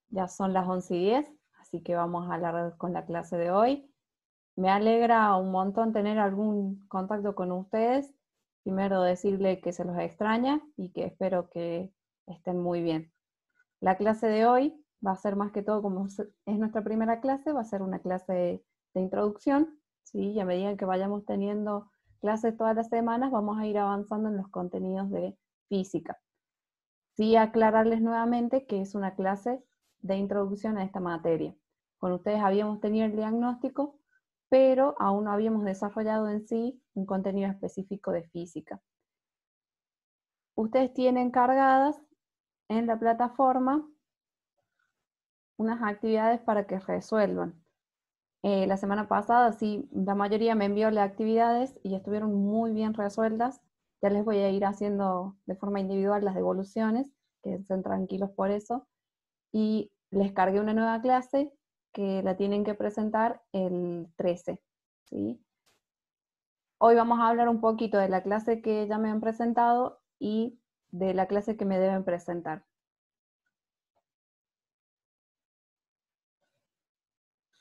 Ya son las 11:10, así que vamos a hablar con la clase de hoy. Me alegra un montón tener algún contacto con ustedes. Primero decirle que se los extraña y que espero que estén muy bien. La clase de hoy va a ser más que todo, como es nuestra primera clase, va a ser una clase de introducción, ¿sí? Y a medida que vayamos teniendo clases todas las semanas, vamos a ir avanzando en los contenidos de física. Sí, aclararles nuevamente que es una clase de introducción a esta materia. Con ustedes habíamos tenido el diagnóstico, pero aún no habíamos desarrollado en sí un contenido específico de física. Ustedes tienen cargadas en la plataforma unas actividades para que resuelvan. La semana pasada, sí, la mayoría me envió las actividades y estuvieron muy bien resueltas. Ya les voy a ir haciendo de forma individual las devoluciones, que estén tranquilos por eso. Y les cargué una nueva clase que la tienen que presentar el 13, ¿sí? Hoy vamos a hablar un poquito de la clase que ya me han presentado y de la clase que me deben presentar.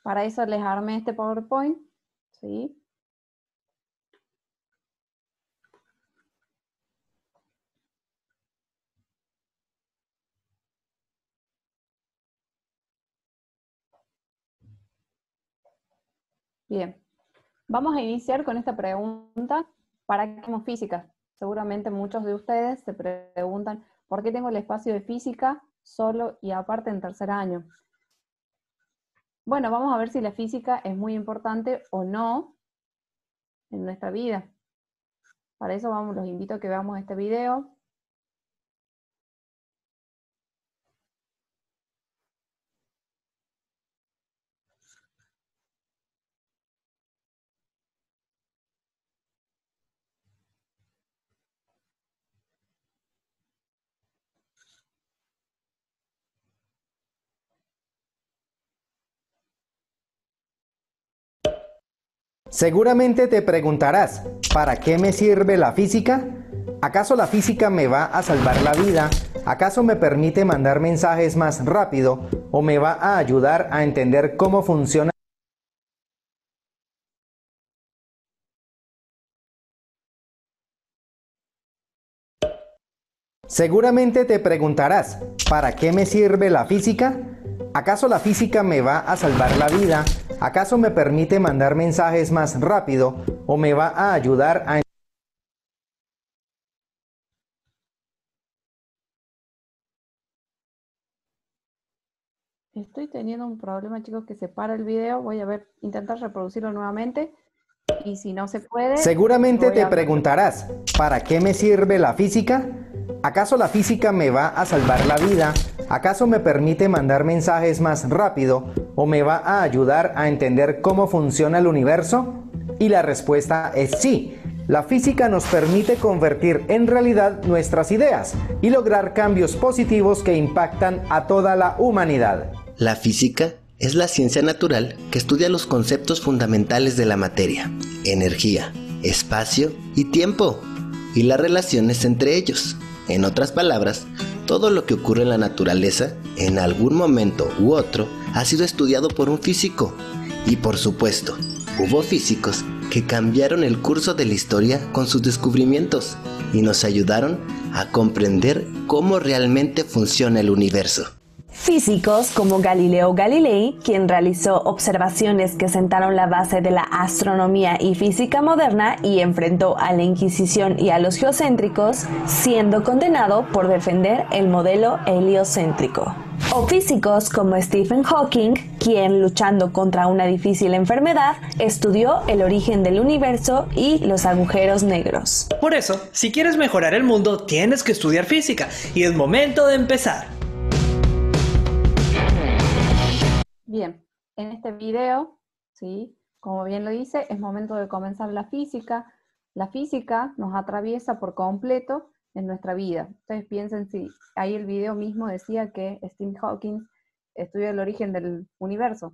Para eso les armé este PowerPoint, ¿sí? Bien, vamos a iniciar con esta pregunta. ¿Para qué hacemos física? Seguramente muchos de ustedes se preguntan, ¿por qué tengo el espacio de física solo y aparte en tercer año? Bueno, vamos a ver si la física es muy importante o no en nuestra vida. Para eso los invito a que veamos este video. Seguramente te preguntarás, ¿para qué me sirve la física? ¿Acaso la física me va a salvar la vida? ¿Acaso me permite mandar mensajes más rápido? ¿O me va a ayudar a entender cómo funciona? Seguramente te preguntarás, ¿para qué me sirve la física? ¿Acaso la física me va a salvar la vida? ¿Acaso me permite mandar mensajes más rápido? ¿O me va a ayudar a... Estoy teniendo un problema, chicos, que se para el video. Voy a intentar reproducirlo nuevamente. Y si no se puede, Seguramente voy te a hablar yo. preguntarás, ¿para qué me sirve la física? ¿Acaso la física me va a salvar la vida? ¿Acaso me permite mandar mensajes más rápido? ¿O me va a ayudar a entender cómo funciona el universo? Y la respuesta es sí. La física nos permite convertir en realidad nuestras ideas y lograr cambios positivos que impactan a toda la humanidad. La física es la ciencia natural que estudia los conceptos fundamentales de la materia, energía, espacio y tiempo, y las relaciones entre ellos. En otras palabras, todo lo que ocurre en la naturaleza, en algún momento u otro, ha sido estudiado por un físico. Y por supuesto, hubo físicos que cambiaron el curso de la historia con sus descubrimientos y nos ayudaron a comprender cómo realmente funciona el universo. Físicos como Galileo Galilei, quien realizó observaciones que sentaron la base de la astronomía y física moderna y enfrentó a la Inquisición y a los geocéntricos, siendo condenado por defender el modelo heliocéntrico. O físicos como Stephen Hawking, quien, luchando contra una difícil enfermedad, estudió el origen del universo y los agujeros negros. Por eso, si quieres mejorar el mundo, tienes que estudiar física, y es momento de empezar. Bien, en este video, ¿sí? Como bien lo dice, es momento de comenzar la física. La física nos atraviesa por completo en nuestra vida. Ustedes piensen si ahí el video mismo decía que Stephen Hawking estudia el origen del universo.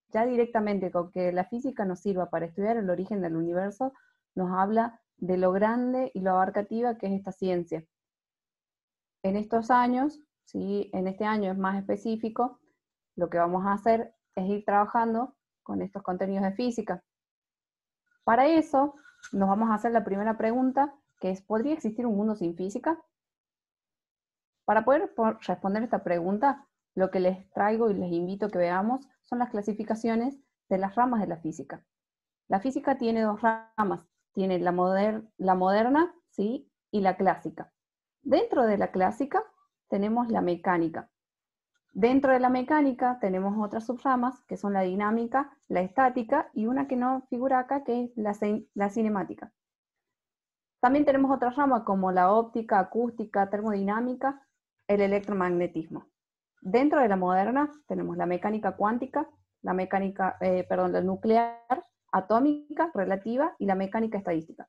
Ya directamente con que la física nos sirva para estudiar el origen del universo, nos habla de lo grande y lo abarcativa que es esta ciencia. En estos años, ¿sí? En este año es más específico, lo que vamos a hacer es ir trabajando con estos contenidos de física. Para eso, nos vamos a hacer la primera pregunta, que es, ¿podría existir un mundo sin física? Para poder responder esta pregunta, lo que les traigo y les invito a que veamos son las clasificaciones de las ramas de la física. La física tiene dos ramas, tiene la moderna, ¿sí?, y la clásica. Dentro de la clásica tenemos la mecánica. Dentro de la mecánica tenemos otras subramas, que son la dinámica, la estática, y una que no figura acá, que es la cinemática. También tenemos otras ramas como la óptica, acústica, termodinámica, el electromagnetismo. Dentro de la moderna tenemos la mecánica cuántica, la nuclear, atómica, relativa y la mecánica estadística.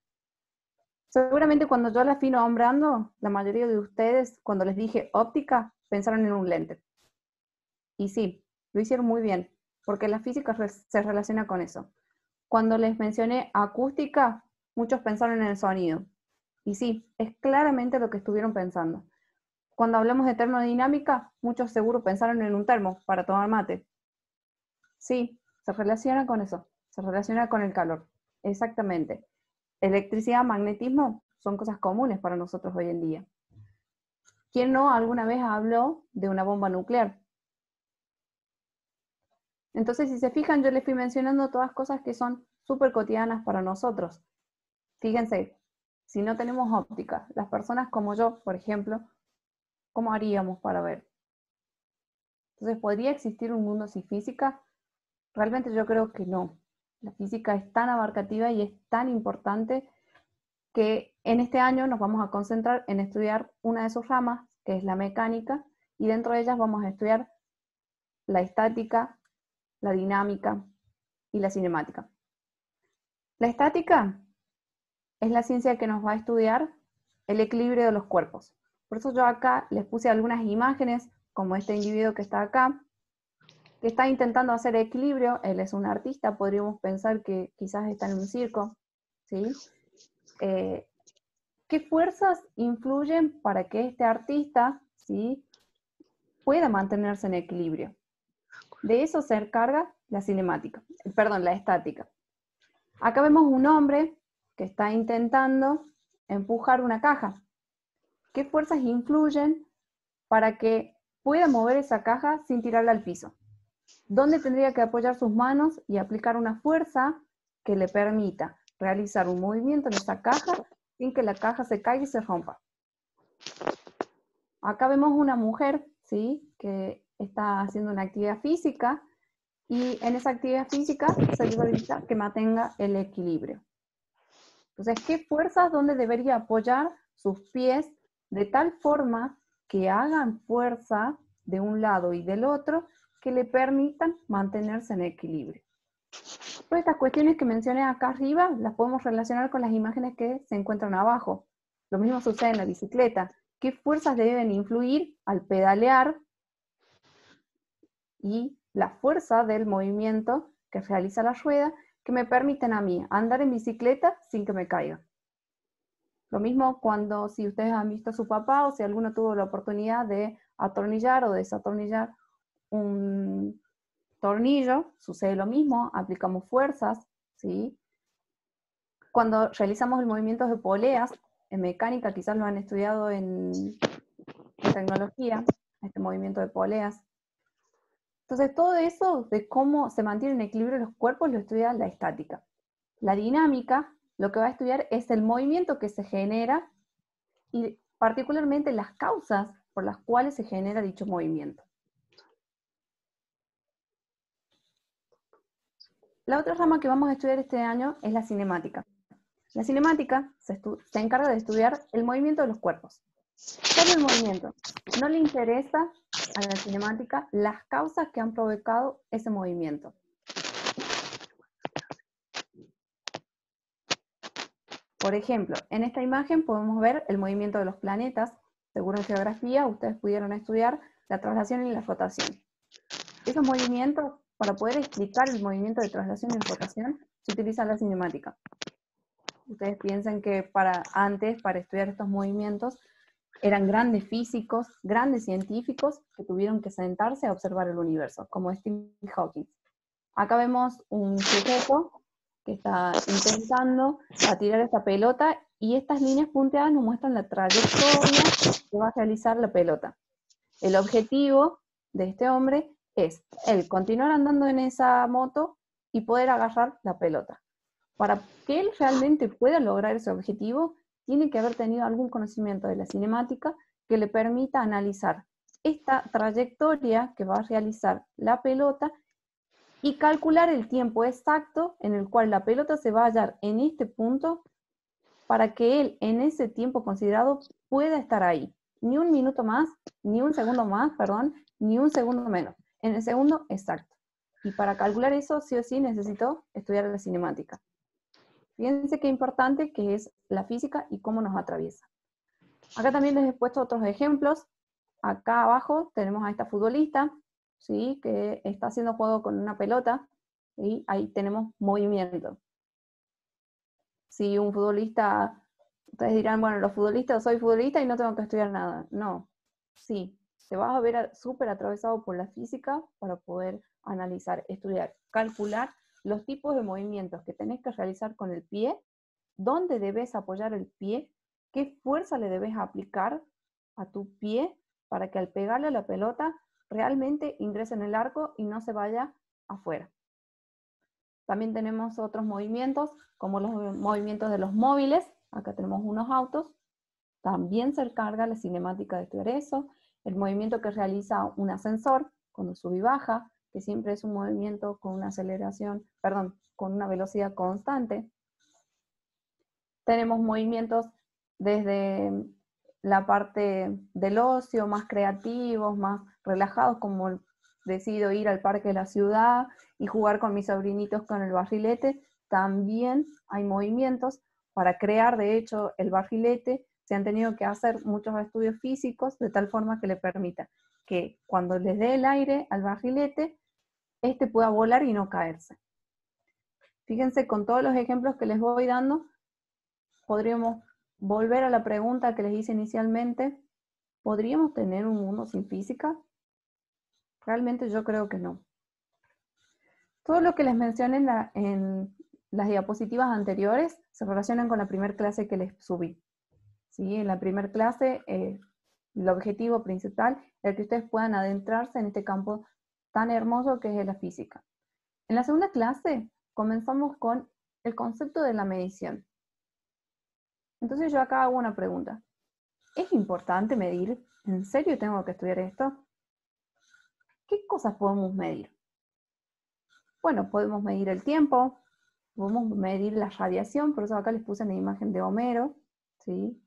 Seguramente cuando yo la fui nombrando, la mayoría de ustedes, cuando les dije óptica, pensaron en un lente. Y sí, lo hicieron muy bien, porque la física se relaciona con eso. Cuando les mencioné acústica, muchos pensaron en el sonido. Y sí, es claramente lo que estuvieron pensando. Cuando hablamos de termodinámica, muchos seguro pensaron en un termo para tomar mate. Sí, se relaciona con eso, se relaciona con el calor. Exactamente. Electricidad, magnetismo son cosas comunes para nosotros hoy en día. ¿Quién no alguna vez habló de una bomba nuclear? Entonces, si se fijan, yo les fui mencionando todas cosas que son súper cotidianas para nosotros. Fíjense, si no tenemos óptica, las personas como yo, por ejemplo, ¿cómo haríamos para ver? Entonces, ¿podría existir un mundo sin física? Realmente yo creo que no. La física es tan abarcativa y es tan importante que en este año nos vamos a concentrar en estudiar una de sus ramas, que es la mecánica, y dentro de ellas vamos a estudiar la estática, la dinámica y la cinemática. La estática es la ciencia que nos va a estudiar el equilibrio de los cuerpos. Por eso yo acá les puse algunas imágenes, como este individuo que está acá, que está intentando hacer equilibrio. Él es un artista, podríamos pensar que quizás está en un circo, ¿sí? ¿Qué fuerzas influyen para que este artista, ¿sí?, pueda mantenerse en equilibrio? De eso se encarga la estática. Acá vemos un hombre que está intentando empujar una caja. ¿Qué fuerzas influyen para que pueda mover esa caja sin tirarla al piso? ¿Dónde tendría que apoyar sus manos y aplicar una fuerza que le permita realizar un movimiento en esa caja sin que la caja se caiga y se rompa? Acá vemos una mujer, ¿sí?, que está haciendo una actividad física, y en esa actividad física se necesita que mantenga el equilibrio. Entonces, ¿qué fuerzas, dónde debería apoyar sus pies de tal forma que hagan fuerza de un lado y del otro que le permitan mantenerse en equilibrio? Todas estas cuestiones que mencioné acá arriba las podemos relacionar con las imágenes que se encuentran abajo. Lo mismo sucede en la bicicleta. ¿Qué fuerzas deben influir al pedalear y la fuerza del movimiento que realiza la rueda que me permiten a mí andar en bicicleta sin que me caiga? Lo mismo cuando, si ustedes han visto a su papá o si alguno tuvo la oportunidad de atornillar o desatornillar un tornillo, sucede lo mismo, aplicamos fuerzas, ¿sí? Cuando realizamos el movimiento de poleas, en mecánica quizás lo han estudiado en tecnología, este movimiento de poleas. Entonces todo eso de cómo se mantienen en equilibrio los cuerpos lo estudia la estática. La dinámica lo que va a estudiar es el movimiento que se genera y particularmente las causas por las cuales se genera dicho movimiento. La otra rama que vamos a estudiar este año es la cinemática. La cinemática se encarga de estudiar el movimiento de los cuerpos. Solo el movimiento. No le interesa a la cinemática las causas que han provocado ese movimiento. Por ejemplo, en esta imagen podemos ver el movimiento de los planetas. Seguro en geografía ustedes pudieron estudiar la traslación y la rotación. Esos movimientos, para poder explicar el movimiento de traslación y rotación, se utiliza la cinemática. Ustedes piensen que para estudiar estos movimientos, eran grandes físicos, grandes científicos que tuvieron que sentarse a observar el universo, como Stephen Hawking. Acá vemos un sujeto que está intentando tirar esta pelota y estas líneas punteadas nos muestran la trayectoria que va a realizar la pelota. El objetivo de este hombre es él continuar andando en esa moto y poder agarrar la pelota. Para que él realmente pueda lograr ese objetivo, tiene que haber tenido algún conocimiento de la cinemática que le permita analizar esta trayectoria que va a realizar la pelota y calcular el tiempo exacto en el cual la pelota se va a hallar en este punto para que él en ese tiempo considerado pueda estar ahí. Ni un minuto más, ni un segundo más, perdón, ni un segundo menos. En el segundo exacto. Y para calcular eso, sí o sí necesito estudiar la cinemática. Fíjense qué importante que es la física y cómo nos atraviesa. Acá también les he puesto otros ejemplos. Acá abajo tenemos a esta futbolista, ¿sí? Que está haciendo juego con una pelota, y ahí tenemos movimiento. Si un futbolista, ustedes dirán, bueno, los futbolistas, soy futbolista y no tengo que estudiar nada. No, sí, te vas a ver súper atravesado por la física para poder analizar, estudiar, calcular los tipos de movimientos que tenés que realizar con el pie, dónde debes apoyar el pie, qué fuerza le debes aplicar a tu pie para que al pegarle a la pelota realmente ingrese en el arco y no se vaya afuera. También tenemos otros movimientos, como los movimientos de los móviles. Acá tenemos unos autos. También se encarga la cinemática de estudiar eso. El movimiento que realiza un ascensor cuando sube y baja, que siempre es un movimiento con una aceleración, perdón, con una velocidad constante. Tenemos movimientos desde la parte del ocio, más creativos, más relajados, como decido ir al parque de la ciudad y jugar con mis sobrinitos con el barrilete. También hay movimientos para crear, de hecho, el barrilete. Se han tenido que hacer muchos estudios físicos de tal forma que le permita que cuando les dé el aire al barrilete, este pueda volar y no caerse. Fíjense, con todos los ejemplos que les voy dando, podríamos volver a la pregunta que les hice inicialmente. ¿Podríamos tener un mundo sin física? Realmente yo creo que no. Todo lo que les mencioné en las diapositivas anteriores se relacionan con la primera clase que les subí. ¿Sí? En la primera clase, el objetivo principal es que ustedes puedan adentrarse en este campo tan hermoso que es la física. En la segunda clase comenzamos con el concepto de la medición. Entonces yo acá hago una pregunta. ¿Es importante medir? ¿En serio tengo que estudiar esto? ¿Qué cosas podemos medir? Bueno, podemos medir el tiempo, podemos medir la radiación, por eso acá les puse una imagen de Homero, ¿sí?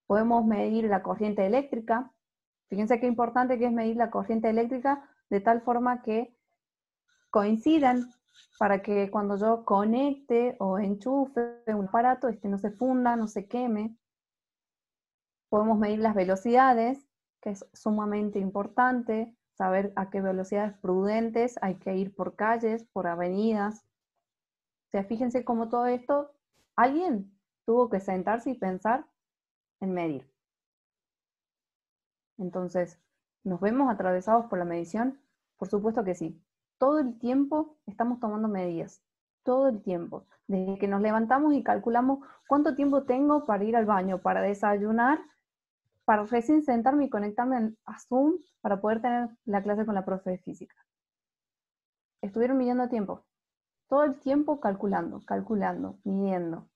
Podemos medir la corriente eléctrica. Fíjense qué importante que es medir la corriente eléctrica de tal forma que coincidan para que cuando yo conecte o enchufe un aparato, no se funda, no se queme. Podemos medir las velocidades, que es sumamente importante, saber a qué velocidades prudentes hay que ir por calles, por avenidas. O sea, fíjense cómo todo esto, alguien tuvo que sentarse y pensar en medir. Entonces, ¿nos vemos atravesados por la medición? Por supuesto que sí. Todo el tiempo estamos tomando medidas. Todo el tiempo. Desde que nos levantamos y calculamos cuánto tiempo tengo para ir al baño, para desayunar, para recién sentarme y conectarme a Zoom para poder tener la clase con la profe de física. Estuvieron midiendo tiempo. Todo el tiempo calculando, midiendo.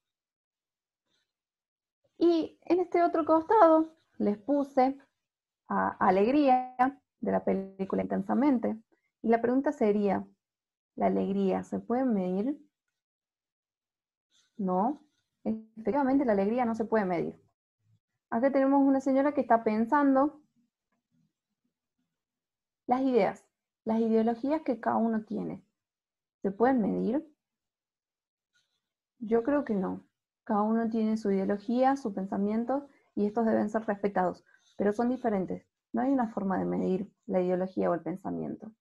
Y en este otro costado les puse a Alegría, de la película Intensamente. Y la pregunta sería, ¿la alegría se puede medir? No, efectivamente la alegría no se puede medir. Acá tenemos una señora que está pensando las ideas, las ideologías que cada uno tiene. ¿Se pueden medir? Yo creo que no. Cada uno tiene su ideología, su pensamiento, y estos deben ser respetados, pero son diferentes. No hay una forma de medir la ideología o el pensamiento.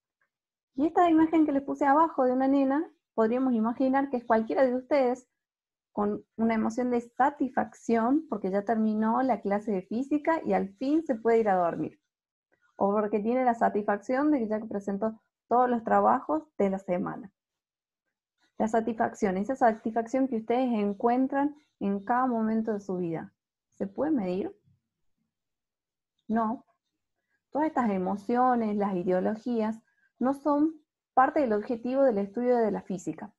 Y esta imagen que les puse abajo de una nena, podríamos imaginar que es cualquiera de ustedes con una emoción de satisfacción porque ya terminó la clase de física y al fin se puede ir a dormir. O porque tiene la satisfacción de que ya presentó todos los trabajos de la semana. La satisfacción, esa satisfacción que ustedes encuentran en cada momento de su vida, ¿se puede medir? No. Todas estas emociones, las ideologías, no son parte del objetivo del estudio de la física.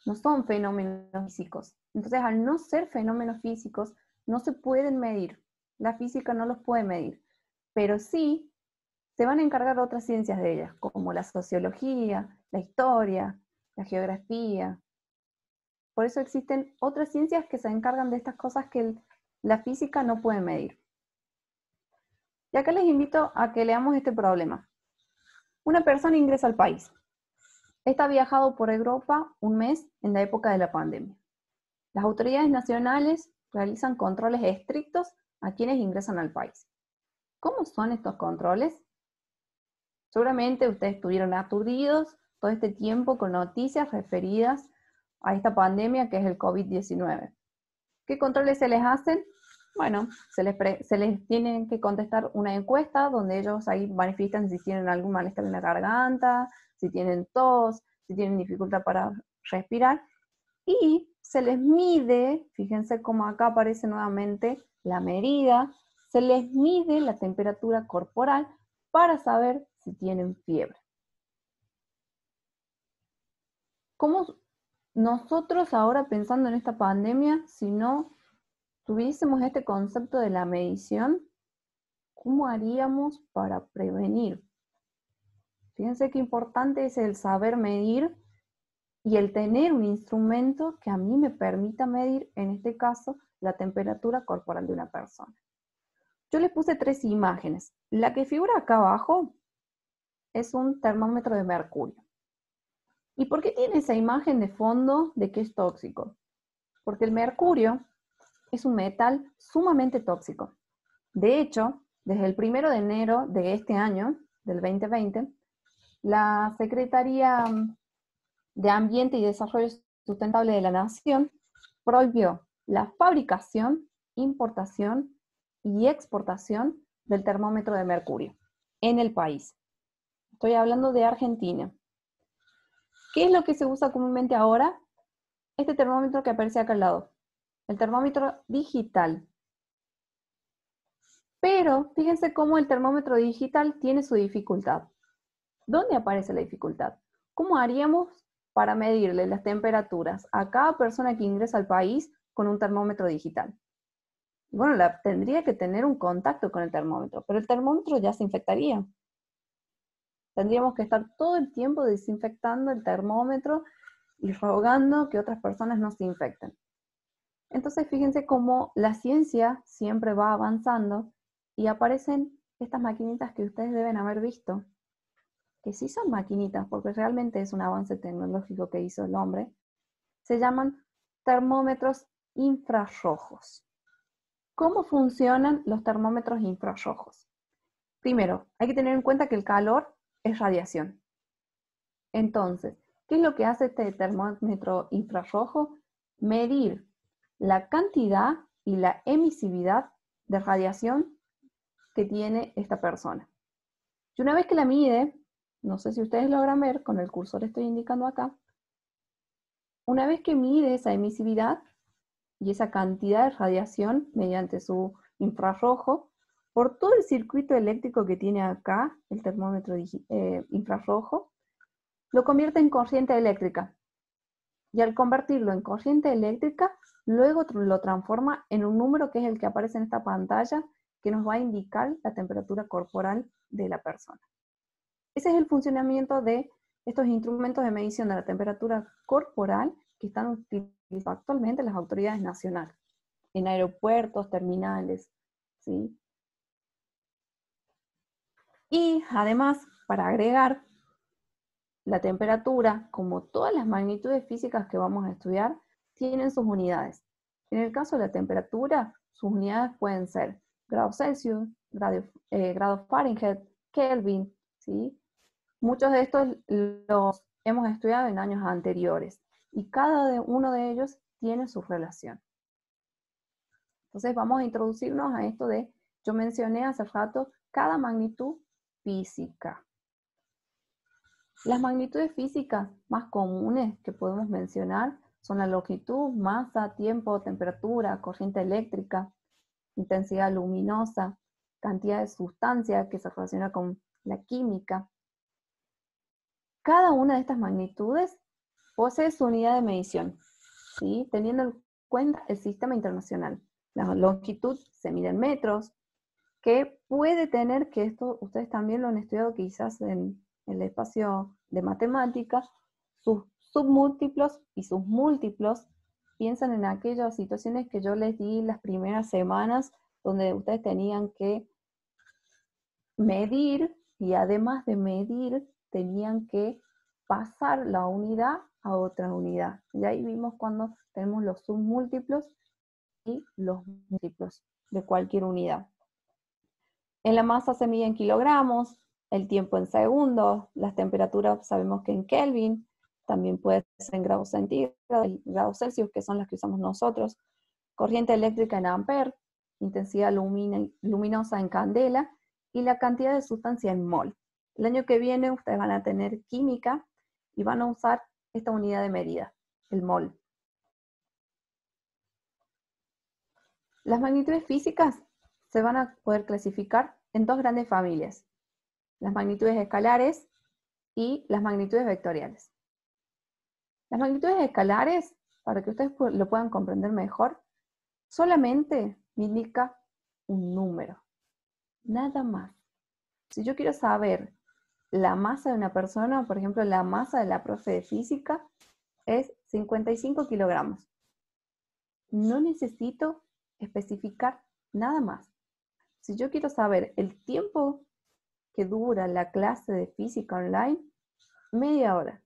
No son fenómenos físicos. Entonces, al no ser fenómenos físicos, no se pueden medir. La física no los puede medir. Pero sí se van a encargar otras ciencias de ellas, como la sociología, la historia, la geografía. Por eso existen otras ciencias que se encargan de estas cosas que la física no puede medir. Y acá les invito a que leamos este problema. Una persona ingresa al país. Está viajado por Europa un mes en la época de la pandemia. Las autoridades nacionales realizan controles estrictos a quienes ingresan al país. ¿Cómo son estos controles? Seguramente ustedes estuvieron aturdidos todo este tiempo con noticias referidas a esta pandemia que es el COVID-19. ¿Qué controles se les hacen? Bueno, se les tiene que contestar una encuesta donde ellos ahí manifiestan si tienen algún malestar en la garganta, si tienen tos, si tienen dificultad para respirar, y se les mide, fíjense cómo acá aparece nuevamente la medida, se les mide la temperatura corporal para saber si tienen fiebre. ¿Cómo nosotros ahora pensando en esta pandemia, si no tuviésemos este concepto de la medición, ¿cómo haríamos para prevenir? Fíjense qué importante es el saber medir y el tener un instrumento que a mí me permita medir, en este caso, la temperatura corporal de una persona. Yo les puse 3 imágenes. La que figura acá abajo es un termómetro de mercurio. ¿Y por qué tiene esa imagen de fondo de que es tóxico? Porque el mercurio es un metal sumamente tóxico. De hecho, desde el 1 de enero de este año, del 2020, la Secretaría de Ambiente y Desarrollo Sustentable de la Nación prohibió la fabricación, importación y exportación del termómetro de mercurio en el país. Estoy hablando de Argentina. ¿Qué es lo que se usa comúnmente ahora? Este termómetro que aparece acá al lado, el termómetro digital. Pero fíjense cómo el termómetro digital tiene su dificultad. ¿Dónde aparece la dificultad? ¿Cómo haríamos para medirle las temperaturas a cada persona que ingresa al país con un termómetro digital? Bueno, tendría que tener un contacto con el termómetro, pero el termómetro ya se infectaría. Tendríamos que estar todo el tiempo desinfectando el termómetro y rogando que otras personas no se infecten. Entonces, fíjense cómo la ciencia siempre va avanzando y aparecen estas maquinitas que ustedes deben haber visto, que sí son maquinitas, porque realmente es un avance tecnológico que hizo el hombre. Se llaman termómetros infrarrojos. ¿Cómo funcionan los termómetros infrarrojos? Primero, hay que tener en cuenta que el calor es radiación. Entonces, ¿qué es lo que hace este termómetro infrarrojo? Medir la cantidad y la emisividad de radiación que tiene esta persona. Y una vez que la mide, no sé si ustedes logran ver, con el cursor estoy indicando acá, una vez que mide esa emisividad y esa cantidad de radiación mediante su infrarrojo, por todo el circuito eléctrico que tiene acá, el termómetro infrarrojo, lo convierte en corriente eléctrica. Y al convertirlo en corriente eléctrica, luego lo transforma en un número que es el que aparece en esta pantalla, que nos va a indicar la temperatura corporal de la persona. Ese es el funcionamiento de estos instrumentos de medición de la temperatura corporal que están utilizando actualmente las autoridades nacionales, en aeropuertos, terminales, ¿sí? Y además, para agregar, la temperatura, como todas las magnitudes físicas que vamos a estudiar, tienen sus unidades. En el caso de la temperatura, sus unidades pueden ser grados Celsius, grados Fahrenheit, Kelvin, ¿sí? Muchos de estos los hemos estudiado en años anteriores. y cada uno de ellos tiene su relación. Entonces vamos a introducirnos a esto de, yo mencioné hace rato, cada magnitud física. Las magnitudes físicas más comunes que podemos mencionar son la longitud, masa, tiempo, temperatura, corriente eléctrica, intensidad luminosa, cantidad de sustancia que se relaciona con la química. Cada una de estas magnitudes posee su unidad de medición, ¿sí? Teniendo en cuenta el sistema internacional. La longitud se mide en metros, que puede tener, que esto ustedes también lo han estudiado quizás en el espacio de matemáticas, sus submúltiplos y sus múltiplos. Piensan en aquellas situaciones que yo les di las primeras semanas, donde ustedes tenían que medir, y además de medir, tenían que pasar la unidad a otra unidad. Y ahí vimos cuando tenemos los submúltiplos y los múltiplos de cualquier unidad. En la masa se mide en kilogramos, el tiempo en segundos, las temperaturas sabemos que en Kelvin, también puede ser en grados centígrados y grados Celsius, que son las que usamos nosotros, corriente eléctrica en amper, intensidad luminosa en candela, y la cantidad de sustancia en mol. El año que viene ustedes van a tener química y van a usar esta unidad de medida, el mol. Las magnitudes físicas se van a poder clasificar en dos grandes familias, las magnitudes escalares y las magnitudes vectoriales. Las magnitudes escalares, para que ustedes lo puedan comprender mejor, solamente me indica un número, nada más. Si yo quiero saber la masa de una persona, por ejemplo, la masa de la profe de física es 55 kilogramos. No necesito especificar nada más. Si yo quiero saber el tiempo que dura la clase de física online, media hora.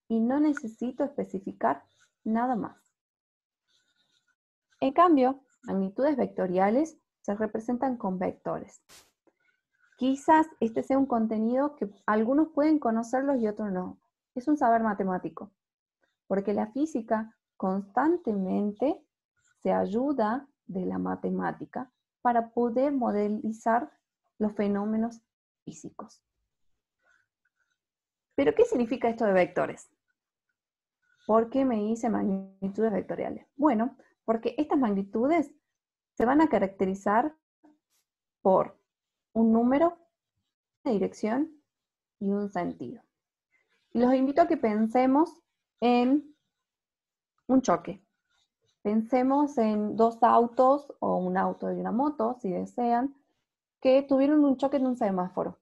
Y no necesito especificar nada más. En cambio, magnitudes vectoriales se representan con vectores. Quizás este sea un contenido que algunos pueden conocerlos y otros no. Es un saber matemático, porque la física constantemente se ayuda de la matemática para poder modelizar los fenómenos físicos. ¿Pero qué significa esto de vectores? ¿Por qué me hice magnitudes vectoriales? Bueno, porque estas magnitudes se van a caracterizar por un número, una dirección y un sentido. Y los invito a que pensemos en un choque. Pensemos en dos autos o un auto y una moto, si desean, que tuvieron un choque en un semáforo.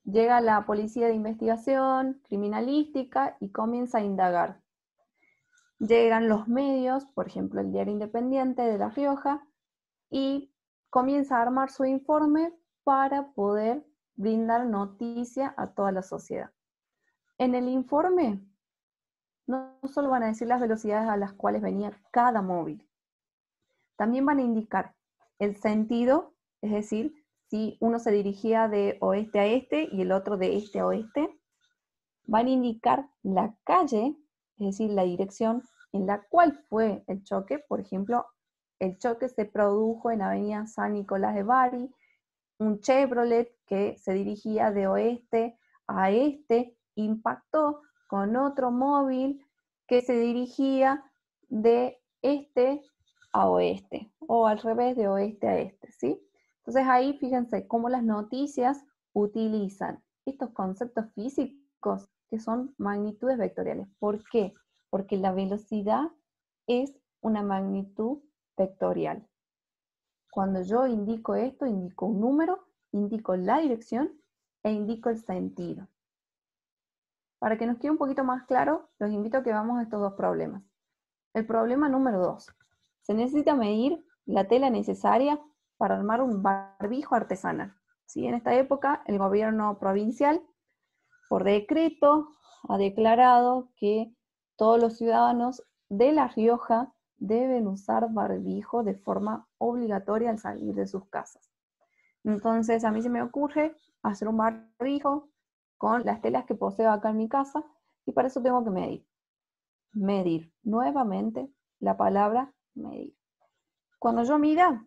Llega la policía de investigación criminalística y comienza a indagar. Llegan los medios, por ejemplo el Diario Independiente de La Rioja, y comienza a armar su informe para poder brindar noticia a toda la sociedad. En el informe no solo van a decir las velocidades a las cuales venía cada móvil, también van a indicar el sentido, es decir, si uno se dirigía de oeste a este y el otro de este a oeste. Van a indicar la calle, es decir, la dirección en la cual fue el choque. Por ejemplo, el choque se produjo en Avenida San Nicolás de Bari, un Chevrolet que se dirigía de oeste a este impactó con otro móvil que se dirigía de este a oeste, o al revés, de oeste a este, ¿sí? Entonces ahí fíjense cómo las noticias utilizan estos conceptos físicos que son magnitudes vectoriales. ¿Por qué? Porque la velocidad es una magnitud vectorial. Cuando yo indico esto, indico un número, indico la dirección e indico el sentido. Para que nos quede un poquito más claro, los invito a que vamos a estos dos problemas. El problema número 2. Se necesita medir la tela necesaria para armar un barbijo artesanal. ¿Sí? En esta época, el gobierno provincial, por decreto, ha declarado que todos los ciudadanos de La Rioja deben usar barbijo de forma obligatoria al salir de sus casas. Entonces, a mí se me ocurre hacer un barbijo con las telas que poseo acá en mi casa, Y para eso tengo que medir. Medir. Nuevamente, la palabra medir. Cuando yo mida,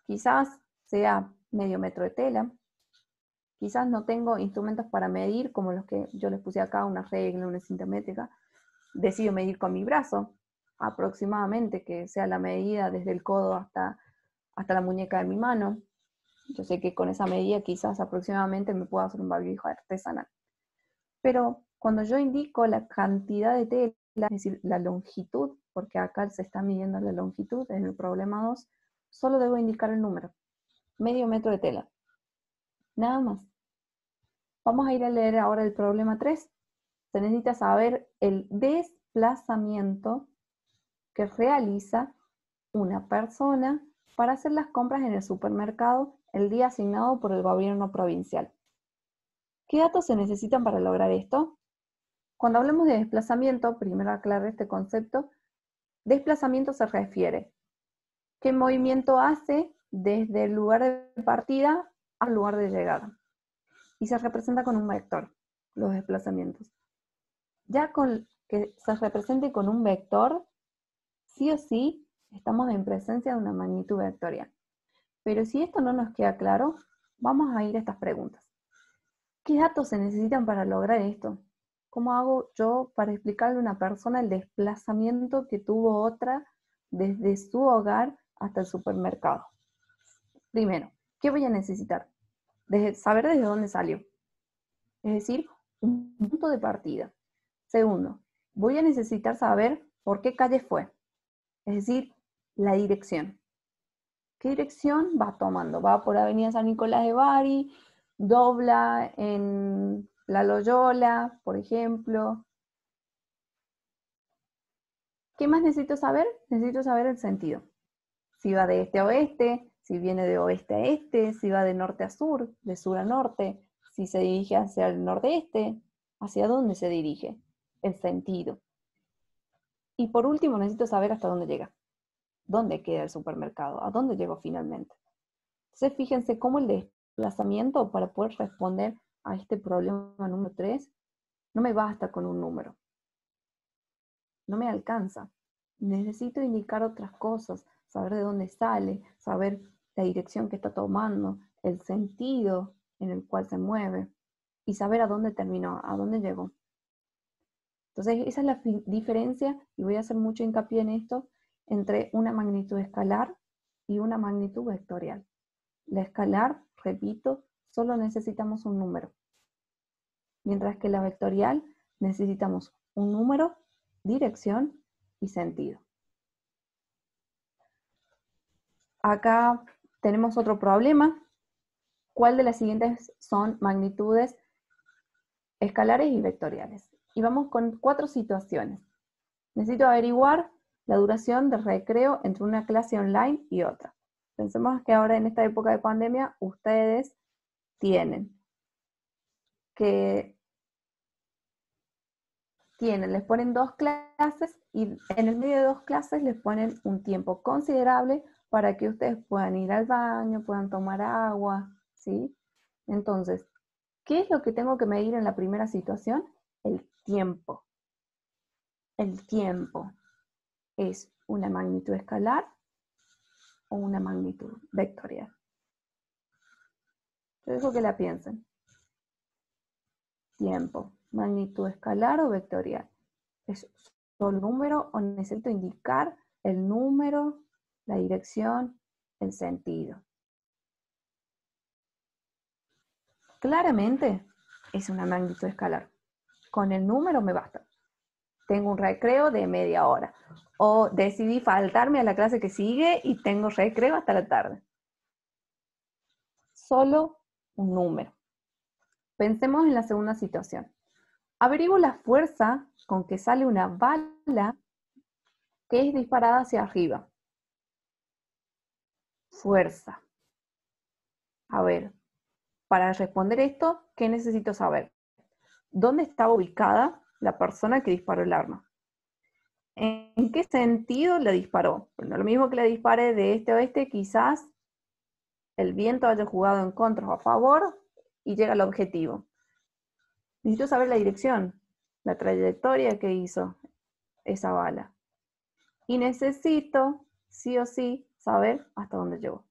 quizás sea medio metro de tela, quizás no tengo instrumentos para medir como los que yo les puse acá, una regla, una cinta métrica. Decido medir con mi brazo, aproximadamente, que sea la medida desde el codo hasta la muñeca de mi mano. Yo sé que con esa medida quizás aproximadamente me puedo hacer un barbijo artesanal. Pero cuando yo indico la cantidad de tela, es decir, la longitud, porque acá se está midiendo la longitud en el problema 2, solo debo indicar el número. Medio metro de tela. Nada más. Vamos a ir a leer ahora el problema 3. Se necesita saber el desplazamiento que realiza una persona para hacer las compras en el supermercado el día asignado por el gobierno provincial. ¿Qué datos se necesitan para lograr esto? Cuando hablemos de desplazamiento, primero aclarar este concepto. Desplazamiento se refiere qué movimiento hace desde el lugar de partida al lugar de llegada. Y se representa con un vector, los desplazamientos. Ya con que se represente con un vector, sí o sí estamos en presencia de una magnitud vectorial. Pero si esto no nos queda claro, vamos a ir a estas preguntas. ¿Qué datos se necesitan para lograr esto? ¿Cómo hago yo para explicarle a una persona el desplazamiento que tuvo otra desde su hogar hasta el supermercado? Primero, ¿qué voy a necesitar? Saber desde dónde salió. Es decir, un punto de partida. Segundo, voy a necesitar saber por qué calle fue. Es decir, la dirección. ¿Qué dirección va tomando? Va por Avenida San Nicolás de Bari, dobla en La Loyola, por ejemplo. ¿Qué más necesito saber? Necesito saber el sentido. Si va de este a oeste, si viene de oeste a este, si va de norte a sur, de sur a norte, si se dirige hacia el nordeste, hacia dónde se dirige, el sentido. Y por último, necesito saber hasta dónde llega. ¿Dónde queda el supermercado? ¿A dónde llegó finalmente? Entonces, fíjense cómo el desplazamiento para poder responder a este problema número 3 no me basta con un número. No me alcanza. Necesito indicar otras cosas, saber de dónde sale, saber la dirección que está tomando, el sentido en el cual se mueve y saber a dónde terminó, a dónde llegó. Entonces, esa es la diferencia, y voy a hacer mucho hincapié en esto, entre una magnitud escalar y una magnitud vectorial. La escalar, repito, solo necesitamos un número, mientras que la vectorial necesitamos un número, dirección y sentido. Acá tenemos otro problema. ¿Cuál de las siguientes son magnitudes escalares y vectoriales? Y vamos con 4 situaciones. Necesito averiguar la duración del recreo entre una clase online y otra. Pensemos que ahora en esta época de pandemia ustedes les ponen 2 clases y en el medio de 2 clases les ponen un tiempo considerable para que ustedes puedan ir al baño, puedan tomar agua, ¿sí? Entonces, ¿qué es lo que tengo que medir en la primera situación? El tiempo. El tiempo es una magnitud escalar o una magnitud vectorial. Yo dejo que la piensen. Tiempo, magnitud escalar o vectorial. ¿Es solo número o necesito indicar el número, la dirección, el sentido? Claramente es una magnitud escalar. Con el número me basta. Tengo un recreo de media hora. O decidí faltarme a la clase que sigue y tengo recreo hasta la tarde. Solo un número. Pensemos en la segunda situación. Averiguo la fuerza con que sale una bala que es disparada hacia arriba. Fuerza. A ver, para responder esto, ¿qué necesito saber? ¿Dónde estaba ubicada la persona que disparó el arma? ¿En qué sentido la disparó? Bueno, lo mismo que la dispare de este a oeste, quizás el viento haya jugado en contra o a favor y llega al objetivo. Necesito saber la dirección. la trayectoria que hizo esa bala. Y necesito, sí o sí, saber hasta dónde llegó.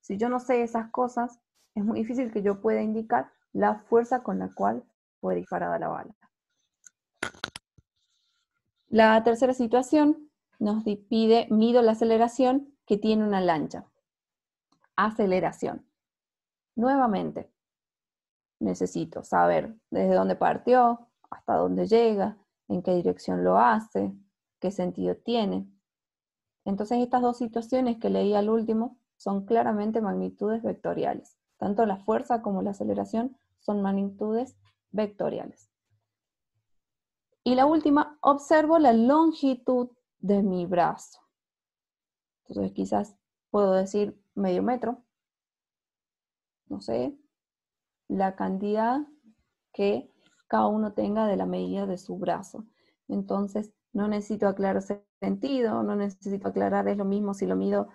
Si yo no sé esas cosas, es muy difícil que yo pueda indicar la fuerza con la cual fue disparada la bala. La tercera situación nos pide, mido la aceleración que tiene una lancha. Aceleración. Nuevamente, necesito saber desde dónde partió, hasta dónde llega, en qué dirección lo hace, qué sentido tiene. Entonces estas dos situaciones que leí al último son claramente magnitudes vectoriales. Tanto la fuerza como la aceleración son magnitudes vectoriales. Y la última, observo la longitud de mi brazo. Entonces quizás puedo decir medio metro, no sé, la cantidad que cada uno tenga de la medida de su brazo. Entonces no necesito aclarar sentido, no necesito aclarar es lo mismo si lo mido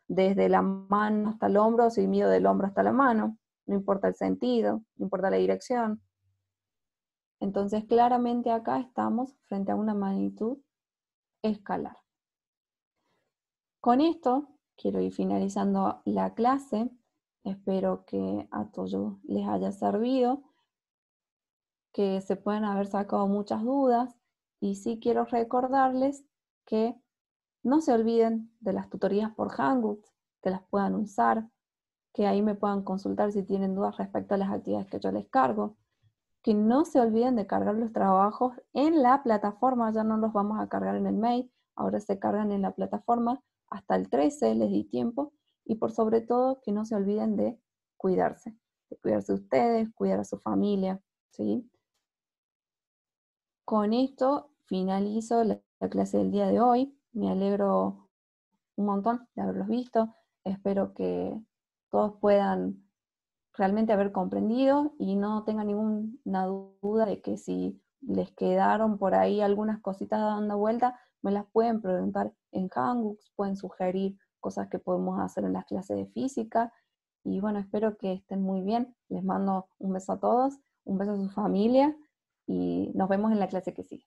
desde la mano hasta el hombro o si mido del hombro hasta la mano. No importa el sentido, no importa la dirección. Entonces claramente acá estamos frente a una magnitud escalar. Con esto quiero ir finalizando la clase. Espero que a todos les haya servido, que se puedan haber sacado muchas dudas, y sí quiero recordarles que no se olviden de las tutorías por Hangouts, que las puedan usar, que ahí me puedan consultar si tienen dudas respecto a las actividades que yo les cargo, que no se olviden de cargar los trabajos en la plataforma, ya no los vamos a cargar en el mail, ahora se cargan en la plataforma, hasta el 13 les di tiempo, y por sobre todo que no se olviden de cuidarse ustedes, cuidar a su familia, ¿sí? Con esto finalizo la clase del día de hoy. Me alegro un montón de haberlos visto. Espero que todos puedan realmente haber comprendido y no tengan ninguna duda de que si les quedaron por ahí algunas cositas dando vuelta, me las pueden preguntar en Hangouts, pueden sugerir cosas que podemos hacer en las clases de física. Y bueno, espero que estén muy bien. Les mando un beso a todos, un beso a su familia y nos vemos en la clase que sigue.